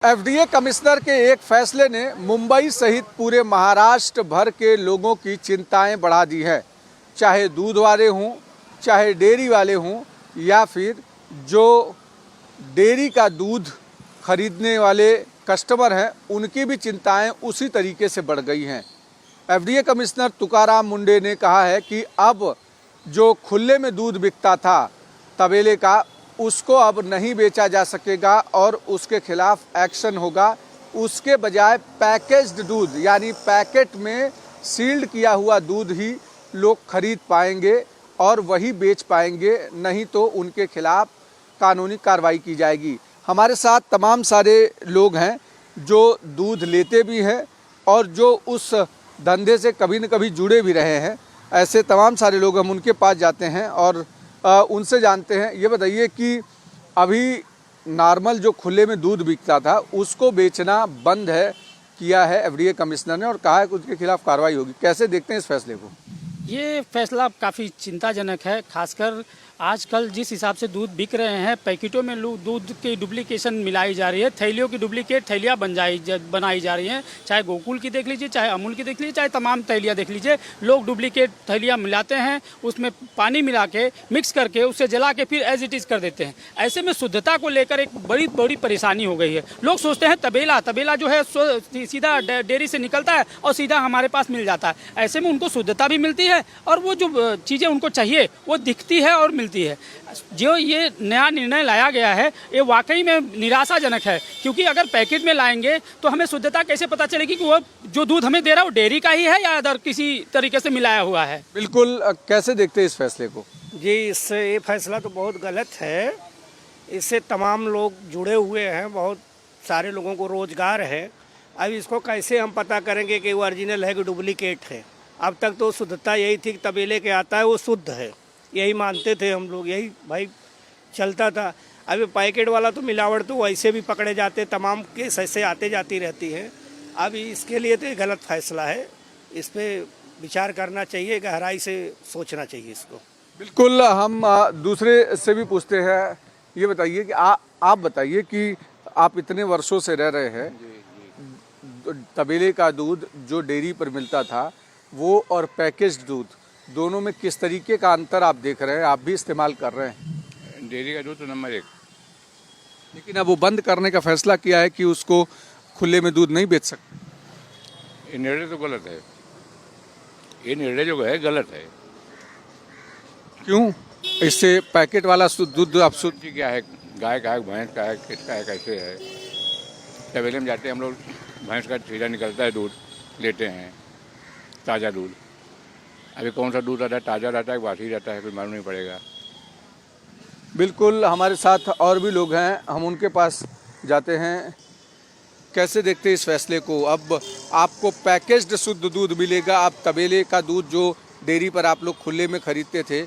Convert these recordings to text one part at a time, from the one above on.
FDA commissioner के एक फैसले ने मुंबई सहित पूरे महाराष्ट्र भर के लोगों की चिंताएं बढ़ा दी है। चाहे दूध वाले हों, चाहे डेयरी वाले हों, या फिर जो डेयरी का दूध खरीदने वाले कस्टमर हैं, उनकी भी चिंताएं उसी तरीके से बढ़ गई हैं। एफडीए कमिश्नर तुकाराम मुंडे ने कहा है कि अब जो खुले में दूध बिकता था तबेले का, उसको अब नहीं बेचा जा सकेगा और उसके खिलाफ एक्शन होगा। उसके बजाय पैकेज्ड दूध यानी पैकेट में सील्ड किया हुआ दूध ही लोग खरीद पाएंगे और वही बेच पाएंगे, नहीं तो उनके खिलाफ कानूनी कार्रवाई की जाएगी। हमारे साथ तमाम सारे लोग हैं जो दूध लेते भी हैं और जो उस धंधे से कभी न कभी जुड़े भी रहे हैं। ऐसे तमाम सारे लोग, हम उनके पास जाते हैं और उनसे जानते हैं। ये बताइए कि अभी नॉर्मल जो खुले में दूध बिकता था उसको बेचना बंद किया है एफडीए कमिश्नर ने और कहा है कि उसके खिलाफ कार्रवाई होगी। कैसे देखते हैं इस फैसले को? ये फैसला काफ़ी चिंताजनक है। खासकर आजकल जिस हिसाब से दूध बिक रहे हैं, पैकेटों में दूध की डुप्लीकेशन मिलाई जा रही है, थैलियों की डुप्लीकेट थैलियाँ बनाई जा रही हैं। चाहे गोकुल की देख लीजिए, चाहे अमूल की देख लीजिए, चाहे तमाम थैलियाँ देख लीजिए, लोग डुप्लीकेट थैलियाँ मिलाते हैं, उसमें पानी मिला के मिक्स करके उसे जला के फिर एज इट इज़ कर देते हैं। ऐसे में शुद्धता को लेकर एक बड़ी परेशानी हो गई है। लोग सोचते हैं तबेला जो है सीधा डेयरी से निकलता है और सीधा हमारे पास मिल जाता है। ऐसे में उनको शुद्धता भी मिलती है और वो जो चीज़ें उनको चाहिए वो दिखती है और मिलती है। जो ये नया निर्णय लाया गया है ये वाकई में निराशाजनक है, क्योंकि अगर पैकेट में लाएंगे तो हमें शुद्धता कैसे पता चलेगी कि वो जो दूध हमें दे रहा है वो डेयरी का ही है या अदर किसी तरीके से मिलाया हुआ है। बिल्कुल, कैसे देखते हैं इस फैसले को? जी, इससे ये फैसला तो बहुत गलत है। इससे तमाम लोग जुड़े हुए हैं, बहुत सारे लोगों को रोजगार है। अब इसको कैसे हम पता करेंगे कि वो ओरिजिनल है कि डुप्लीकेट है? अब तक तो शुद्धता यही थी कि तबेले के आता है वो शुद्ध है, यही मानते थे हम लोग, यही भाई चलता था। अभी पैकेट वाला तो मिलावट तो वैसे भी पकड़े जाते, तमाम केस ऐसे आते जाती रहती हैं। अब इसके लिए तो ये गलत फैसला है, इस पर विचार करना चाहिए, गहराई से सोचना चाहिए इसको। बिल्कुल, हम दूसरे से भी पूछते हैं। ये बताइए कि आप बताइए कि आप इतने वर्षों से रह रहे हैं, तबेले का दूध जो डेयरी पर मिलता था वो और पैकेज्ड दूध, दोनों में किस तरीके का अंतर आप देख रहे हैं? आप भी इस्तेमाल कर रहे हैं। डेयरी का दूध तो नंबर 1, लेकिन अब वो बंद करने का फैसला किया है कि उसको खुले में दूध नहीं बेच सकते। ये निर्णय तो गलत है। ये निर्णय जो है गलत है। क्यों? इससे पैकेट वाला दूध आप शुद्ध क्या है, गाय का है, भैंस का है, किसका है, कैसे है? तबेले में जाते हैं हम लोग, भैंस का सीधा निकलता है दूध, लेते हैं ताज़ा दूध। अभी कौन सा दूध आता है, ताज़ा रहता है, बासी रहता है, कोई मालूम नहीं पड़ेगा। बिल्कुल, हमारे साथ और भी लोग हैं, हम उनके पास जाते हैं। कैसे देखते हैं इस फैसले को? अब आपको पैकेज्ड शुद्ध दूध मिलेगा। आप तबेले का दूध जो डेयरी पर आप लोग खुले में खरीदते थे,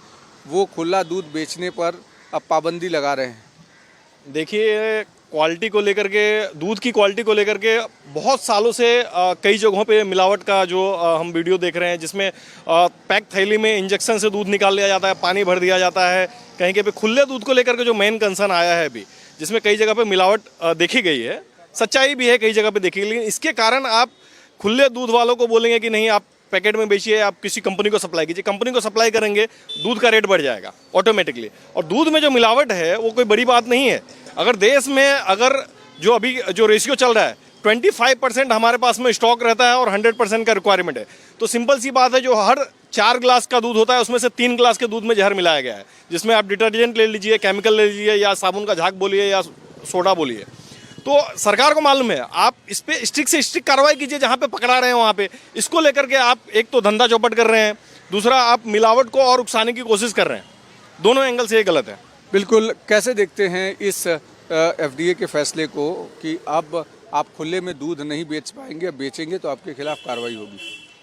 वो खुला दूध बेचने पर अब पाबंदी लगा रहे हैं। देखिए, क्वालिटी को लेकर के, दूध की क्वालिटी को लेकर के बहुत सालों से कई जगहों पे मिलावट का जो हम वीडियो देख रहे हैं, जिसमें पैक थैली में इंजेक्शन से दूध निकाल लिया जाता है, पानी भर दिया जाता है। कहीं के पे खुले दूध को लेकर के जो मेन कंसर्न आया है अभी, जिसमें कई जगह पे मिलावट देखी गई है, सच्चाई भी है कई जगह पे देखी गई। लेकिन इसके कारण आप खुले दूध वालों को बोलेंगे कि नहीं आप पैकेट में बेचिए, आप किसी कंपनी को सप्लाई कीजिए। कंपनी को सप्लाई करेंगे, दूध का रेट बढ़ जाएगा ऑटोमेटिकली। और दूध में जो मिलावट है वो कोई बड़ी बात नहीं है। अगर देश में अगर जो अभी जो रेशियो चल रहा है, 25% हमारे पास में स्टॉक रहता है और 100% का रिक्वायरमेंट है, तो सिंपल सी बात है, जो हर 4 ग्लास का दूध होता है उसमें से 3 ग्लास के दूध में जहर मिलाया गया है, जिसमें आप डिटर्जेंट ले लीजिए, केमिकल ले लीजिए, या साबुन का झाग बोलिए या सोडा बोलिए। तो सरकार को मालूम है, आप इस पे स्ट्रिक्ट से स्ट्रिक्ट कार्रवाई कीजिए। जहाँ पे पकड़ा रहे हैं वहाँ पे इसको लेकर के आप एक तो धंधा चौपट कर रहे हैं, दूसरा आप मिलावट को और उकसाने की कोशिश कर रहे हैं। दोनों एंगल से ये गलत है। बिल्कुल, कैसे देखते हैं इस एफडीए के फैसले को कि अब आप खुले में दूध नहीं बेच पाएंगे, अब बेचेंगे तो आपके खिलाफ कार्रवाई होगी?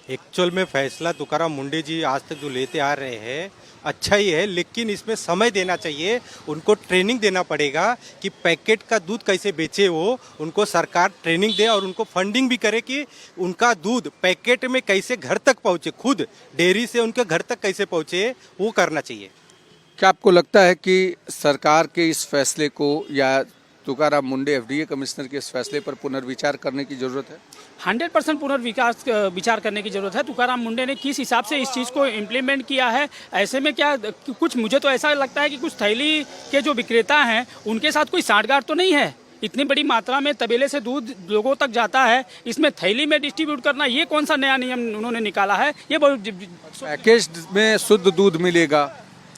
एक्चुअल में फैसला तुकाराम मुंडे जी आज तक जो लेते आ रहे हैं अच्छा ही है, लेकिन इसमें समय देना चाहिए। उनको ट्रेनिंग देना पड़ेगा कि पैकेट का दूध कैसे बेचे, वो उनको सरकार ट्रेनिंग दे और उनको फंडिंग भी करे कि उनका दूध पैकेट में कैसे घर तक पहुँचे, खुद डेयरी से उनके घर तक कैसे पहुँचे, वो करना चाहिए। क्या आपको लगता है कि सरकार के इस फैसले को या तुकाराम मुंडे एफडीए कमिश्नर के इस फैसले पर पुनर्विचार करने की जरूरत है? 100% पुनर्विकास विचार करने की जरूरत है। तुकाराम मुंडे ने किस हिसाब से इस चीज़ को इम्प्लीमेंट किया है, ऐसे में क्या कुछ, मुझे तो ऐसा लगता है कि कुछ थैली के जो विक्रेता हैं उनके साथ कोई साठगांठ तो नहीं है। इतनी बड़ी मात्रा में तबेले से दूध लोगों तक जाता है, इसमें थैली में डिस्ट्रीब्यूट करना, ये कौन सा नया नियम उन्होंने निकाला है? ये बहुत पैकेज में शुद्ध दूध मिलेगा,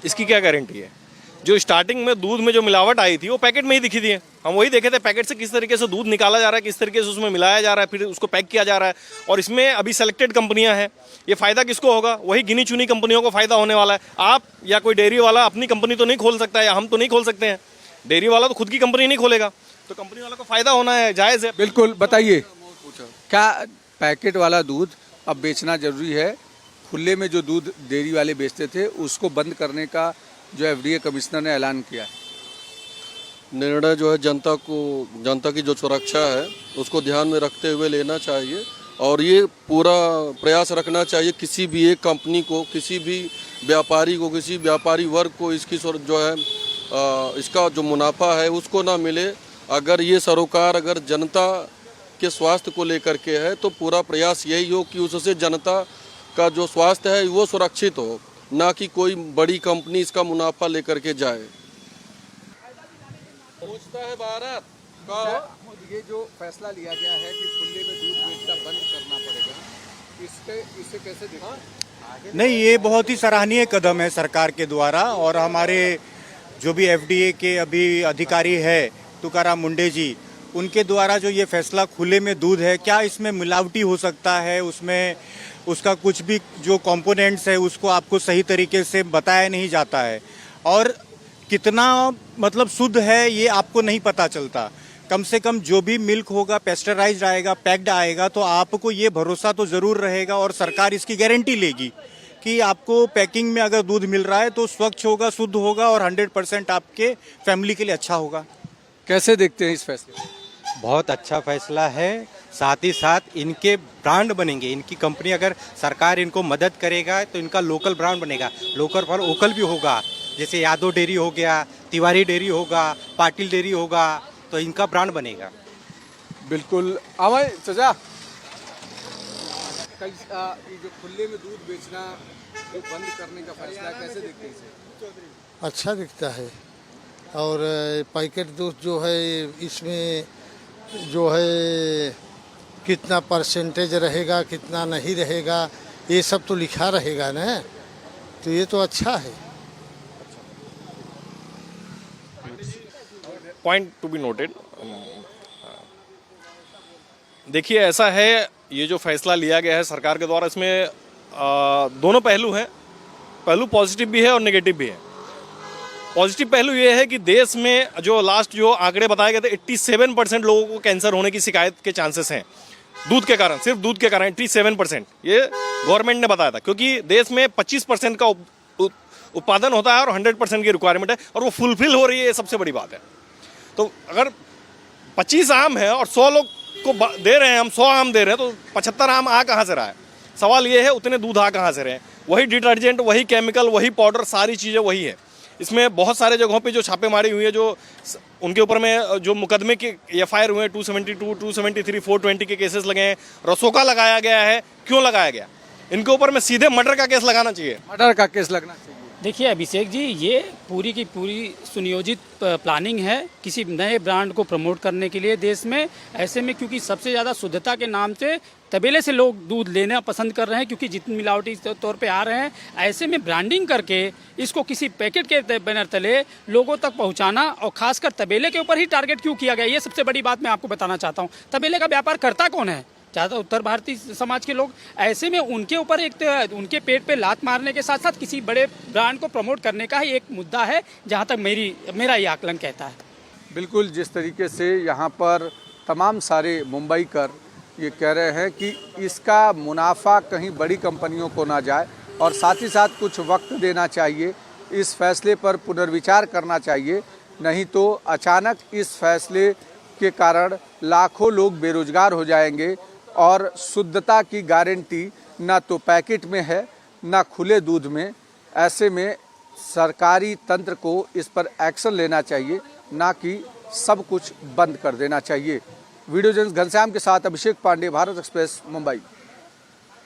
इसकी क्या गारंटी है? जो स्टार्टिंग में दूध में जो मिलावट आई थी वो पैकेट में ही दिखी थी। हम वही देखे थे पैकेट से किस तरीके से दूध निकाला जा रहा है, किस तरीके से उसमें मिलाया जा रहा है, फिर उसको पैक किया जा रहा है। और इसमें अभी सेलेक्टेड कंपनियां हैं, ये फ़ायदा किसको होगा? वही गिनी चुनी कंपनियों को फ़ायदा होने वाला है। आप या कोई डेयरी वाला अपनी कंपनी तो नहीं खोल सकता है, या हम तो नहीं खोल सकते हैं। डेयरी वाला तो खुद की कंपनी नहीं खोलेगा, तो कंपनी वाला को फ़ायदा होना है, जायज़ है। बिल्कुल। बताइए, क्या पैकेट वाला दूध अब बेचना जरूरी है? खुले में जो दूध डेयरी वाले बेचते थे उसको बंद करने का जो एफडीए कमिश्नर ने ऐलान किया है। निर्णय जो है जनता की जो सुरक्षा है उसको ध्यान में रखते हुए लेना चाहिए, और ये पूरा प्रयास रखना चाहिए किसी भी एक कंपनी को, किसी भी व्यापारी को, किसी व्यापारी वर्ग को इसकी जो है इसका जो मुनाफा है उसको ना मिले। अगर ये सरोकार अगर जनता के स्वास्थ्य को लेकर के है तो पूरा प्रयास यही हो कि उससे जनता का जो स्वास्थ्य है वो सुरक्षित हो, ना कि कोई बड़ी कंपनी इसका मुनाफा लेकर के जाए। पूछता है भारत का ये जो फैसला लिया गया है कि खुले में दूध बेचना बंद करना पड़ेगा, इसे कैसे देखा? नहीं, ये बहुत ही सराहनीय कदम है सरकार के द्वारा, और हमारे जो भी एफडीए के अभी अधिकारी है तुकाराम मुंडे जी, उनके द्वारा जो ये फैसला, खुले में दूध है, क्या इसमें मिलावटी हो सकता है, उसमें उसका कुछ भी जो कंपोनेंट्स है उसको आपको सही तरीके से बताया नहीं जाता है, और कितना मतलब शुद्ध है ये आपको नहीं पता चलता। कम से कम जो भी मिल्क होगा पेस्चराइज्ड आएगा, पैक्ड आएगा, तो आपको ये भरोसा तो ज़रूर रहेगा, और सरकार इसकी गारंटी लेगी कि आपको पैकिंग में अगर दूध मिल रहा है तो स्वच्छ होगा, शुद्ध होगा, और 100% आपके फैमिली के लिए अच्छा होगा। कैसे देखते हैं इस फैसले को? बहुत अच्छा फैसला है। साथ ही साथ इनके ब्रांड बनेंगे, इनकी कंपनी अगर सरकार इनको मदद करेगा तो इनका लोकल ब्रांड बनेगा, लोकल फॉर वोकल भी होगा। जैसे यादव डेयरी हो गया, तिवारी डेयरी होगा, पाटिल डेयरी होगा, तो इनका ब्रांड बनेगा। बिल्कुल। अमय चाचा, ये जो खुले में दूध बेचना जो बंद करने का फैसला है, कैसे देखते हैं इसे? अच्छा दिखता है, और पैकेट दूध जो है इसमें जो है कितना परसेंटेज रहेगा, कितना नहीं रहेगा, ये सब तो लिखा रहेगा ना, तो ये तो अच्छा है। Point to be noted. देखिए, ऐसा है, ये जो फैसला लिया गया है सरकार के द्वारा, इसमें दोनों पहलू हैं। पहलू पॉजिटिव भी है और नेगेटिव भी है। पॉजिटिव पहलू ये है कि देश में जो लास्ट जो आंकड़े बताए गए थे, 87% लोगों को कैंसर होने की शिकायत के चांसेस हैं दूध के कारण, सिर्फ दूध के कारण 87%, ये गवर्नमेंट ने बताया था। क्योंकि देश में 25% का उत्पादन होता है और 100% की रिक्वायरमेंट है, और वो फुलफिल हो रही है, ये सबसे बड़ी बात है। तो अगर 25 आम है और 100 लोग को दे रहे हैं, हम 100 आम दे रहे हैं, तो 75 आम आ कहाँ से रहा है? सवाल ये है उतने दूध आ कहाँ से रहे हैं? वही डिटर्जेंट, वही केमिकल, वही पाउडर, सारी चीज़ें वही है। इसमें बहुत सारे जगहों पे जो छापेमारी हुई है, जो उनके ऊपर में जो मुकदमे के एफआईआर हुए हैं, 272, 273, 420 के केसेस लगे हैं। रसोका लगाया गया है, क्यों लगाया गया? इनके ऊपर में सीधे मर्डर का केस लगाना चाहिए। मर्डर का केस लगना चाहिए। देखिए अभिषेक जी, ये पूरी की पूरी सुनियोजित प्लानिंग है किसी नए ब्रांड को प्रमोट करने के लिए देश में। ऐसे में क्योंकि सबसे ज़्यादा शुद्धता के नाम से तबेले से लोग दूध लेना पसंद कर रहे हैं, क्योंकि जितनी मिलावटी तौर पे आ रहे हैं, ऐसे में ब्रांडिंग करके इसको किसी पैकेट के बैनर तले लोगों तक पहुंचाना, और खासकर तबेले के ऊपर ही टारगेट क्यों किया गया, ये सबसे बड़ी बात मैं आपको बताना चाहता हूँ। तबेले का व्यापार करता कौन है? ज़्यादा उत्तर भारतीय समाज के लोग। ऐसे में उनके ऊपर एक उनके पेट पे लात मारने के साथ साथ किसी बड़े ब्रांड को प्रमोट करने का ही एक मुद्दा है, जहाँ तक मेरा ये आकलन कहता है। बिल्कुल, जिस तरीके से यहाँ पर तमाम सारे मुंबई कर ये कह रहे हैं कि इसका मुनाफा कहीं बड़ी कंपनियों को ना जाए, और साथ ही साथ कुछ वक्त देना चाहिए, इस फैसले पर पुनर्विचार करना चाहिए, नहीं तो अचानक इस फैसले के कारण लाखों लोग बेरोजगार हो जाएंगे, और शुद्धता की गारंटी ना तो पैकेट में है ना खुले दूध में। ऐसे में सरकारी तंत्र को इस पर एक्शन लेना चाहिए, ना कि सब कुछ बंद कर देना चाहिए। वीडियो जर्नलिस्ट घनश्याम के साथ अभिषेक पांडे, भारत एक्सप्रेस, मुंबई।